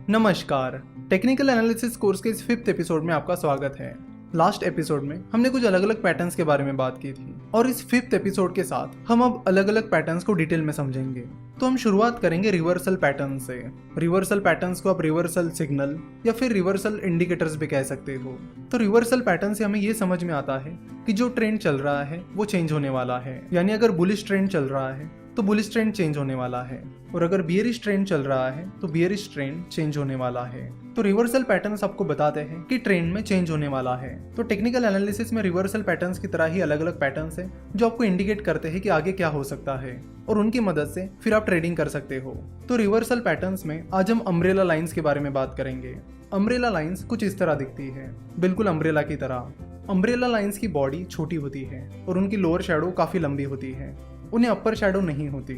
नमस्कार। Technical analysis course के इस 5th एपिसोड में आपका स्वागत है। लास्ट एपिसोड में हमने कुछ अलग अलग पैटर्न्स के बारे में बात की थी और इस 5th एपिसोड के साथ हम अब अलग अलग पैटर्न्स को डिटेल में समझेंगे। तो हम शुरुआत करेंगे रिवर्सल पैटर्न से। रिवर्सल पैटर्न्स को आप रिवर्सल सिग्नल या फिर रिवर्सल इंडिकेटर्स भी कह सकते हो। तो रिवर्सल पैटर्न से हमें ये समझ में आता है कि जो ट्रेंड चल रहा है वो चेंज होने वाला है, यानी अगर बुलिश ट्रेंड चल रहा है तो बुलिश ट्रेंड चेंज होने वाला है और अगर बियरिश ट्रेंड चल रहा है तो बियरिश ट्रेंड चेंज होने वाला है। तो रिवर्सल पैटर्न्स आपको बताते हैं कि ट्रेंड में चेंज होने वाला है। तो टेक्निकल एनालिसिस में रिवर्सल पैटर्न्स की तरह ही अलग अलग पैटर्न्स हैं जो आपको इंडिकेट करते हैं कि आगे क्या हो सकता है और उनकी मदद से फिर आप ट्रेडिंग कर सकते हो। तो रिवर्सल पैटर्न्स में आज हम अम्ब्रेला लाइंस के बारे में बात करेंगे। अम्ब्रेला लाइंस कुछ इस तरह दिखती है, बिल्कुल अम्ब्रेला की तरह। अम्ब्रेला लाइंस की बॉडी छोटी होती है और उनकी लोअर शैडो काफी लंबी होती है, उन्हें अपर शैडो नहीं होती।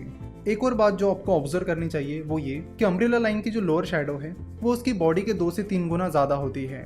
एक और बात जो आपको ऑब्जर्व करनी चाहिए वो ये कि अम्ब्रेला लाइन की जो लोअर शैडो है वो उसकी बॉडी के 2 से 3 गुना ज्यादा होती है।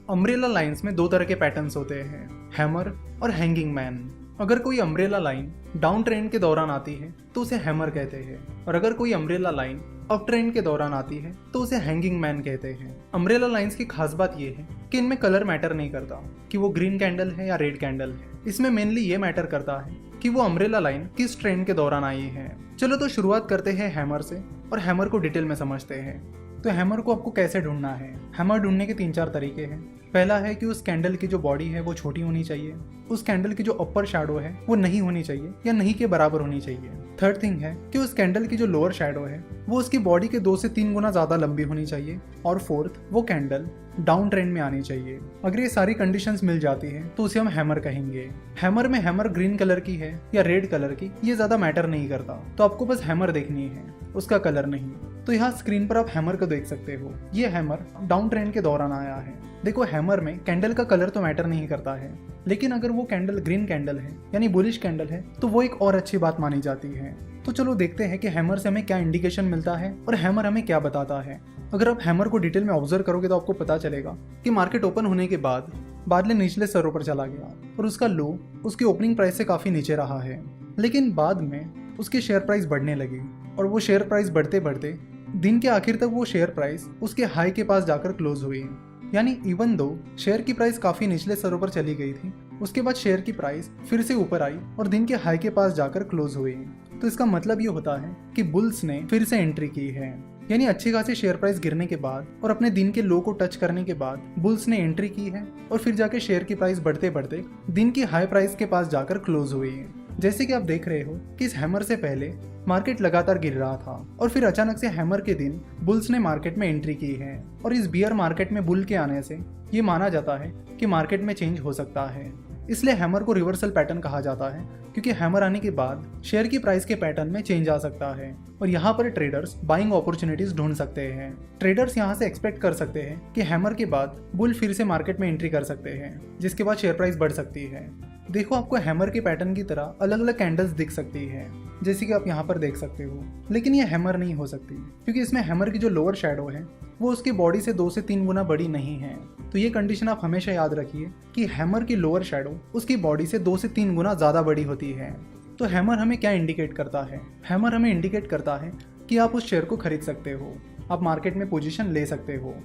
अम्ब्रेला लाइंस में 2 तरह के पैटर्न्स होते हैं, हैमर और हैंगिंग मैन। अगर कोई अम्ब्रेला लाइन डाउन ट्रेंड के दौरान आती है तो उसे हैमर कहते हैं और अगर कोई अम्ब्रेला लाइन अप ट्रेंड के दौरान आती है तो उसे हैंगिंग मैन कहते हैं। अम्ब्रेला लाइंस की खास बात यह है कि इनमें कलर मैटर नहीं करता कि वो ग्रीन कैंडल है या रेड कैंडल है। इसमें मेनली ये मैटर करता है कि वो अम्ब्रेला लाइन किस ट्रेंड के दौरान आई है। चलो तो शुरुआत करते हैं हैमर से और हैमर को डिटेल में समझते हैं। तो हैमर को आपको कैसे ढूंढना है? हैमर ढूंढने के 3-4 तरीके हैं। पहला है कि उस कैंडल की जो बॉडी है वो छोटी होनी चाहिए, उस कैंडल की जो अपर शैडो है वो नहीं होनी चाहिए या नहीं के बराबर होनी चाहिए। थर्ड थिंग है कि उस कैंडल की जो लोअर शैडो है वो उसकी बॉडी के 2 से 3 गुना ज्यादा लंबी होनी चाहिए और फोर्थ, वो कैंडल डाउन ट्रेंड में आनी चाहिए। अगर ये सारी कंडीशंस मिल जाती है तो उसे हम हैमर कहेंगे। हैमर में हैमर ग्रीन कलर की है या रेड कलर की ये ज्यादा मैटर नहीं करता, तो आपको बस हैमर देखनी है, उसका कलर नहीं। तो यहाँ स्क्रीन पर आप हैमर को देख सकते हो। ये हैमर डाउन ट्रेंड के दौरान आया है। देखो हैमर में कैंडल का कलर तो मैटर नहीं करता है, लेकिन अगर वो कैंडल ग्रीन कैंडल है यानी बुलिश कैंडल है तो वो एक और अच्छी बात मानी जाती है। तो चलो देखते हैं कि हैमर से हमें क्या इंडिकेशन मिलता है और हैमर हमें क्या बताता है। अगर आप हैमर को डिटेल में ऑब्जर्व करोगे तो आपको पता चलेगा कि मार्केट ओपन होने के बाद बादल निचले स्तरों पर चला गया और उसका लो उसकी ओपनिंग प्राइस से काफी नीचे रहा है, लेकिन बाद में उसकी शेयर प्राइस बढ़ने लगी और वो शेयर प्राइस बढ़ते बढ़ते दिन के आखिर तक वो शेयर प्राइस उसके हाई के पास जाकर क्लोज हुई। यानी इवन दो शेयर की प्राइस काफी निचले स्तरों पर चली गई थी, उसके बाद शेयर की प्राइस फिर से ऊपर आई और दिन के हाई के पास जाकर क्लोज हुई। तो इसका मतलब ये होता है कि बुल्स ने फिर से एंट्री की है। यानी अच्छी खासी शेयर प्राइस गिरने के बाद और अपने दिन के लो को टच करने के बाद बुल्स ने एंट्री की है और फिर जाके शेयर की प्राइस बढ़ते बढ़ते दिन की हाई प्राइस के पास जाकर क्लोज हुई है। जैसे कि आप देख रहे हो कि इस हैमर से पहले मार्केट लगातार गिर रहा था और फिर अचानक से हैमर के दिन बुल्स ने मार्केट में एंट्री की है और इस बियर मार्केट में बुल के आने से ये माना जाता है कि मार्केट में चेंज हो सकता है। इसलिए हैमर को रिवर्सल पैटर्न कहा जाता है, क्योंकि हैमर आने के बाद शेयर की प्राइस के पैटर्न में चेंज आ सकता है और यहाँ पर ट्रेडर्स बाइंग अपॉर्चुनिटीज ढूंढ सकते हैं। ट्रेडर्स यहाँ से एक्सपेक्ट कर सकते हैं कि हैमर के बाद बुल फिर से मार्केट में एंट्री कर सकते हैं, जिसके बाद शेयर प्राइस बढ़ सकती है। देखो आपको हैमर के पैटर्न की तरह अलग अलग कैंडल्स दिख सकती है, जैसे कि आप यहाँ पर देख सकते हो, लेकिन ये हैमर नहीं हो सकती क्योंकि इसमें हैमर की जो लोअर शैडो है वो उसकी बॉडी से 2 से 3 गुना बड़ी नहीं है। तो ये कंडीशन आप हमेशा याद रखिए कि हैमर की लोअर शैडो उसकी बॉडी से 2 से 3 गुना ज्यादा बड़ी होती है। तो हैमर हमें क्या इंडिकेट करता है? हैमर हमें इंडिकेट करता है कि आप उस शेयर को खरीद सकते हो, आप मार्केट में पोजीशन ले सकते हो।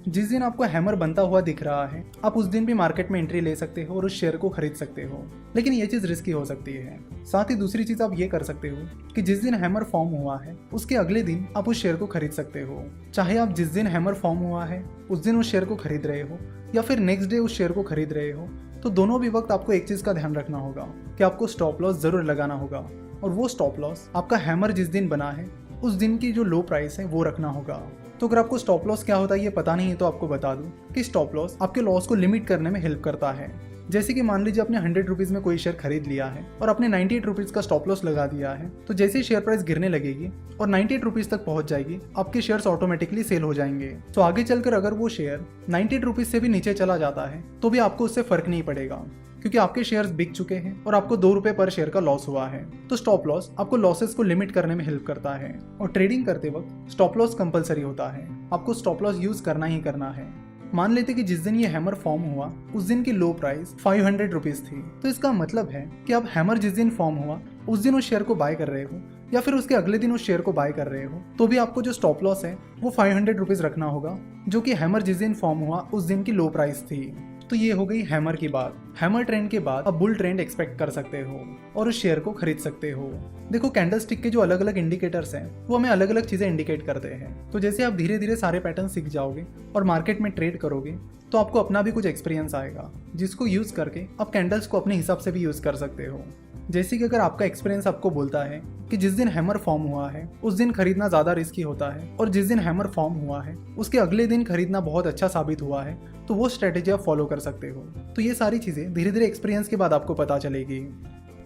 जिस दिन आपको हैमर बनता हुआ दिख रहा है आप उस दिन भी मार्केट में एंट्री ले सकते हो और उस शेयर को खरीद सकते हो, लेकिन ये चीज़ रिस्की हो सकती है। साथ ही दूसरी चीज़ आप ये कर सकते हो कि जिस दिन हैमर फॉर्म हुआ है उसके अगले दिन आप उस शेयर को खरीद सकते हो। चाहे आप जिस दिन हैमर फॉर्म हुआ है उस दिन उस शेयर को खरीद रहे हो या फिर नेक्स्ट डे उस शेयर को खरीद रहे हो, तो दोनों भी वक्त आपको एक चीज़ का ध्यान रखना होगा कि आपको स्टॉप लॉस जरूर लगाना होगा और वो स्टॉप लॉस आपका हैमर जिस दिन बना है उस दिन की जो लो प्राइस है वो रखना होगा। तो अगर आपको स्टॉप लॉस क्या होता है ये पता नहीं है तो आपको बता दूं कि स्टॉप लॉस आपके लॉस को लिमिट करने में हेल्प करता है। जैसे कि मान लीजिए आपने 100 रुपीज़ में कोई शेयर खरीद लिया है और आपने 98 रुपीज़ का स्टॉप लॉस लगा दिया है, तो जैसे ही शेयर प्राइस गिरने लगेगी और 98 रुपीज़ तक पहुंच जाएगी आपके शेयर्स ऑटोमेटिकली सेल हो जाएंगे। तो आगे चलकर अगर वो शेयर 98 रुपीज़ से भी नीचे चला जाता है तो भी आपको उससे फर्क नहीं पड़ेगा, क्योंकि आपके शेयर्स बिक चुके हैं और आपको 2 रुपए पर शेयर का लॉस हुआ है। तो स्टॉप लॉस आपको लॉसेस को लिमिट करने में हेल्प करता है और ट्रेडिंग करते वक्त स्टॉप लॉस कंपलसरी होता है, आपको स्टॉप लॉस यूज करना ही करना है। मान लेते कि जिस दिन ये हैमर फॉर्म हुआ उस दिन की लो प्राइस 500 रुपीज थी, तो इसका मतलब है कि अब हैमर जिस दिन फॉर्म हुआ उस दिन उस शेयर को बाय कर रहे हो या फिर उसके अगले दिन उस शेयर को बाय कर रहे हो, तो भी आपको जो स्टॉप लॉस है वो 500 रुपीज रखना होगा, जो कि हैमर जिस दिन फॉर्म हुआ उस दिन की लो प्राइस थी। तो ये हो गई हैमर की बात। हैमर ट्रेंड के बाद अब बुल ट्रेंड एक्सपेक्ट कर सकते हो और उस शेयर को खरीद सकते हो। देखो, कैंडलस्टिक के जो अलग अलग इंडिकेटर्स हैं वो हमें अलग अलग चीजें इंडिकेट करते हैं। तो जैसे आप धीरे धीरे सारे पैटर्न सीख जाओगे और मार्केट में ट्रेड करोगे, तो आपको अपना भी कुछ एक्सपीरियंस आएगा, जिसको यूज करके आप कैंडल्स को अपने हिसाब से भी यूज कर सकते हो। जैसे कि अगर आपका एक्सपीरियंस आपको बोलता है कि जिस दिन हैमर फॉर्म हुआ है उस दिन खरीदना ज़्यादा रिस्की होता है, और जिस दिन हैमर फॉर्म हुआ है उसके अगले दिन खरीदना बहुत अच्छा साबित हुआ है, तो वो स्ट्रेटेजी आप फॉलो कर सकते हो। तो ये सारी चीज़ें धीरे धीरे एक्सपीरियंस के बाद आपको पता चलेगी।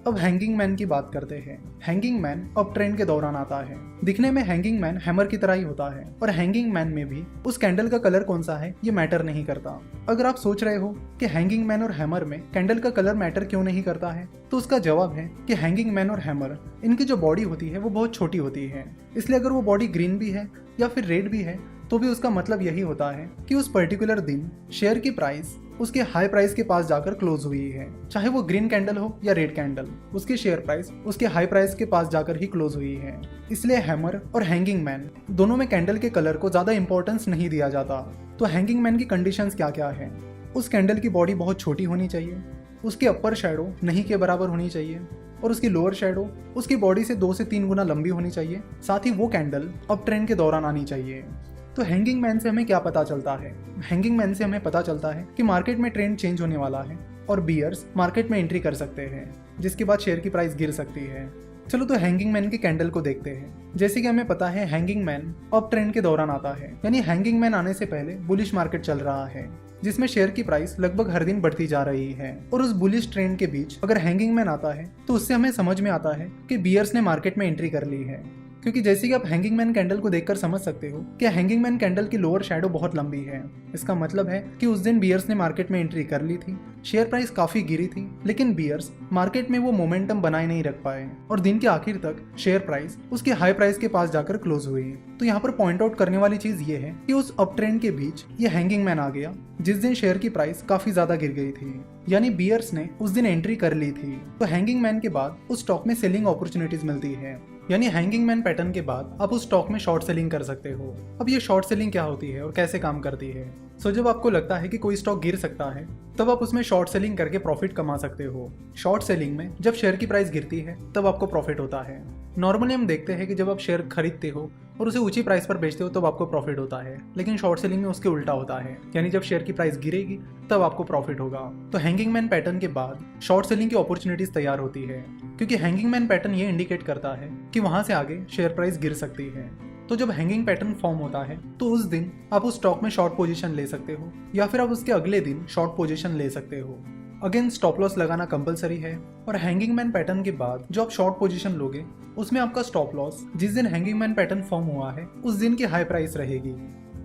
अब हैंगिंग मैन की बात करते हैं। हैंगिंग मैन अब ट्रेंड के दौरान आता है। दिखने में हैंगिंग मैन हैमर की तरह ही होता है, और हैंगिंग मैन में भी उस कैंडल का कलर कौन सा है ये मैटर नहीं करता। अगर आप सोच रहे हो कि हैंगिंग मैन और हैमर में कैंडल का कलर मैटर क्यों नहीं करता है, तो उसका जवाब है कि हैंगिंग मैन और हैमर, इनकी जो बॉडी होती है वो बहुत छोटी होती है। इसलिए अगर वो बॉडी ग्रीन भी है या फिर रेड भी है, तो भी उसका मतलब यही होता है कि उस पर्टिकुलर दिन शेयर की प्राइस उसके हाई प्राइस के पास जाकर क्लोज हुई है। चाहे वो ग्रीन कैंडल हो या रेड कैंडल, उसकी शेयर प्राइस उसके हाई प्राइस के पास जाकर ही क्लोज हुई है। इसलिए हैमर और हैंगिंग मैन दोनों में कैंडल के कलर को ज्यादा इंपॉर्टेंस नहीं दिया जाता। तो हैंगिंग मैन की कंडीशंस क्या क्या है? उस कैंडल की बॉडी बहुत छोटी होनी चाहिए, उसकी अपर शैडो नहीं के बराबर होनी चाहिए, और उसकी लोअर शैडो उसकी बॉडी से 2 से 3 गुना लंबी होनी चाहिए। साथ ही वो कैंडल अब ट्रेंड के दौरान आनी चाहिए। तो हैंगिंग मैन से हमें क्या पता चलता है? हैंगिंग मैन से हमें पता चलता है कि मार्केट में ट्रेंड चेंज होने वाला है और बियर्स मार्केट में एंट्री कर सकते हैं, जिसके बाद शेयर की प्राइस गिर सकती है। चलो तो हैंगिंग मैन के कैंडल को देखते हैं। जैसे कि हमें पता है हैंगिंग मैन अब ट्रेंड के दौरान आता है, यानी हैंगिंग मैन आने से पहले बुलिश मार्केट चल रहा है, जिसमें शेयर की प्राइस लगभग हर दिन बढ़ती जा रही है। और उस बुलिश ट्रेंड के बीच अगर हैंगिंग मैन आता है तो उससे हमें समझ में आता है कि बियर्स ने मार्केट में एंट्री कर ली है। क्योंकि जैसे कि आप हैंगिंग मैन कैंडल को देखकर समझ सकते हो कि हैंगिंग मैन कैंडल की लोअर शैडो बहुत लंबी है। इसका मतलब है कि उस दिन बियर्स ने मार्केट में एंट्री कर ली थी, शेयर प्राइस काफी गिरी थी, लेकिन बियर्स मार्केट में वो मोमेंटम बनाए नहीं रख पाए और दिन के आखिर तक शेयर प्राइस उसके हाई प्राइस के पास जाकर क्लोज हुई। तो यहाँ पर पॉइंट आउट करने वाली चीज ये है कि उस अप ट्रेंड के बीच ये हैंगिंग मैन आ गया जिस दिन शेयर की प्राइस काफी ज्यादा गिर गई थी, यानी बियर्स ने उस दिन एंट्री कर ली थी। तो हैंगिंग मैन के बाद उस स्टॉक में सेलिंग अपॉर्चुनिटीज मिलती है, यानी हैंगिंग मैन पैटर्न के बाद आप उस स्टॉक में शॉर्ट सेलिंग कर सकते हो। अब ये शॉर्ट सेलिंग क्या होती है और कैसे काम करती है? सो जब आपको लगता है कि कोई स्टॉक गिर सकता है, तब आप उसमें शॉर्ट सेलिंग करके प्रॉफिट कमा सकते हो। शॉर्ट सेलिंग में जब शेयर की प्राइस गिरती है तब आपको प्रॉफिट होता है। नॉर्मली हम देखते हैं कि जब आप शेयर खरीदते हो और उसे ऊंची प्राइस पर बेचते हो तब आपको प्रॉफिट होता है, लेकिन शॉर्ट सेलिंग में उसके उल्टा होता है, यानी जब शेयर की प्राइस गिरेगी तब आपको प्रॉफिट होगा। तो हैंगिंग मैन पैटर्न के बाद शॉर्ट सेलिंग की अपॉर्चुनिटीज तैयार होती है, क्योंकि हैंगिंग मैन पैटर्न ये इंडिकेट करता है कि वहां से आगे शेयर प्राइस गिर सकती है। तो जब हैंगिंग पैटर्न फॉर्म होता है तो उस दिन आप उस स्टॉक में शॉर्ट पोजीशन ले सकते हो, या फिर आप उसके अगले दिन शॉर्ट पोजीशन ले सकते हो। अगेन स्टॉप लॉस लगाना कंपलसरी है, और हैंगिंग मैन पैटर्न के बाद जो आप शॉर्ट पोजीशन लोगे उसमें आपका स्टॉप लॉस जिस दिन हैंगिंग मैन पैटर्न फॉर्म हुआ है उस दिन की हाई प्राइस रहेगी।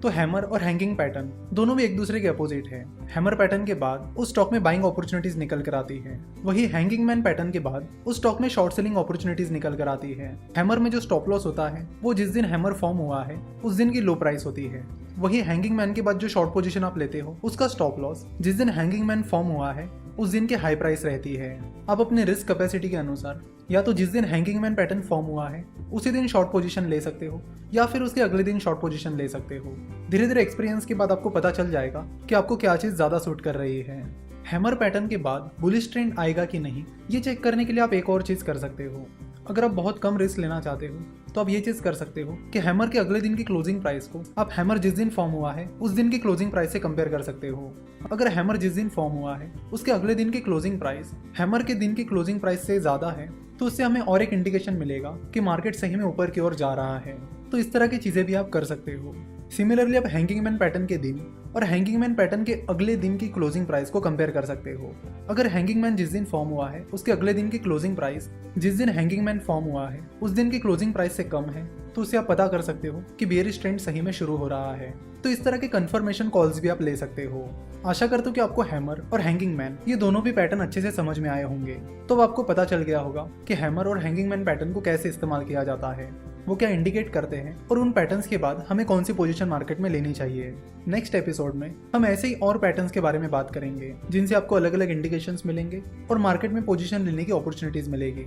तो हैमर और हैंगिंग पैटर्न दोनों भी एक दूसरे के अपोजिट है। हैमर पैटर्न के बाद उस स्टॉक में बाइंग अपॉर्चुनिटीज निकल कर आती है, वही हैंगिंग मैन पैटर्न के बाद उस स्टॉक में शॉर्ट सेलिंग अपॉर्चुनिटीज निकल कर आती है। हैमर में जो स्टॉप लॉस होता है वो जिस दिन हैमर फॉर्म हुआ है उस दिन की लो प्राइस होती है। वही हैंगिंग मैन के बाद जो शॉर्ट पोजीशन आप लेते हो उसका स्टॉप लॉस जिस दिन हैंगिंग मैन फॉर्म हुआ है उस दिन की हाई प्राइस रहती है। आप अपने रिस्क कैपेसिटी के अनुसार या तो जिस दिन हैंगिंग मैन पैटर्न फॉर्म हुआ है उसी दिन शॉर्ट पोजीशन ले सकते हो, या फिर उसके अगले दिन शॉर्ट पोजीशन ले सकते हो। धीरे धीरे एक्सपीरियंस के बाद आपको पता चल जाएगा कि आपको क्या चीज़ ज़्यादा सूट कर रही है। हैमर पैटर्न के बाद बुलिश ट्रेंड आएगा कि नहीं, ये चेक करने के लिए आप एक और चीज़ कर सकते हो। अगर आप बहुत कम रिस्क लेना चाहते हो तो आप ये चीज़ कर सकते हो कि हैमर के अगले दिन की क्लोजिंग प्राइस को आप हैमर जिस दिन फॉर्म हुआ है उस दिन की क्लोजिंग प्राइस से कंपेयर कर सकते हो। अगर हैमर जिस दिन फॉर्म हुआ है उसके अगले दिन की क्लोजिंग प्राइस हैमर के दिन की क्लोजिंग प्राइस से ज़्यादा है, तो उससे हमें और एक इंडिकेशन मिलेगा कि मार्केट सही में ऊपर की ओर जा रहा है। तो इस तरह की चीज़ें भी आप कर सकते हो। सिमिलरली आप हैंगिंग मैन पैटर्न के दिन और हैंगिंग मैन पैटर्न के अगले दिन की क्लोजिंग प्राइस को कंपेयर कर सकते हो। अगर हैंगिंग मैन जिस दिन फॉर्म हुआ है उसके अगले दिन की क्लोजिंग प्राइस जिस दिन हैंगिंग मैन फॉर्म हुआ है उस दिन की क्लोजिंग प्राइस से कम है, तो उससे आप पता कर सकते हो कि बेयरिश ट्रेंड सही में शुरू हो रहा है। तो इस तरह के कंफर्मेशन कॉल्स भी आप ले सकते हो। आशा करता हूँ कि आपको हैमर और हैंगिंग मैन ये दोनों भी पैटर्न अच्छे से समझ में आए होंगे। तो आपको पता चल गया होगा कि हैमर और हैंगिंग मैन पैटर्न को कैसे इस्तेमाल किया जाता है, वो क्या इंडिकेट करते हैं, और उन पैटर्न्स के बाद हमें कौन सी पोजीशन मार्केट में लेनी चाहिए। नेक्स्ट एपिसोड में हम ऐसे ही और पैटर्न्स के बारे में बात करेंगे जिनसे आपको अलग अलग इंडिकेशंस मिलेंगे और मार्केट में पोजीशन लेने की अपॉर्चुनिटीज मिलेगी।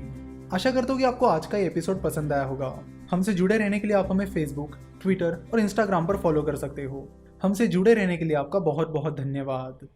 आशा करता हूँ कि आपको आज का ये एपिसोड पसंद आया होगा। हमसे जुड़े रहने के लिए आप हमें फेसबुक, ट्विटर और इंस्टाग्राम पर फॉलो कर सकते हो। हमसे जुड़े रहने के लिए आपका बहुत बहुत धन्यवाद।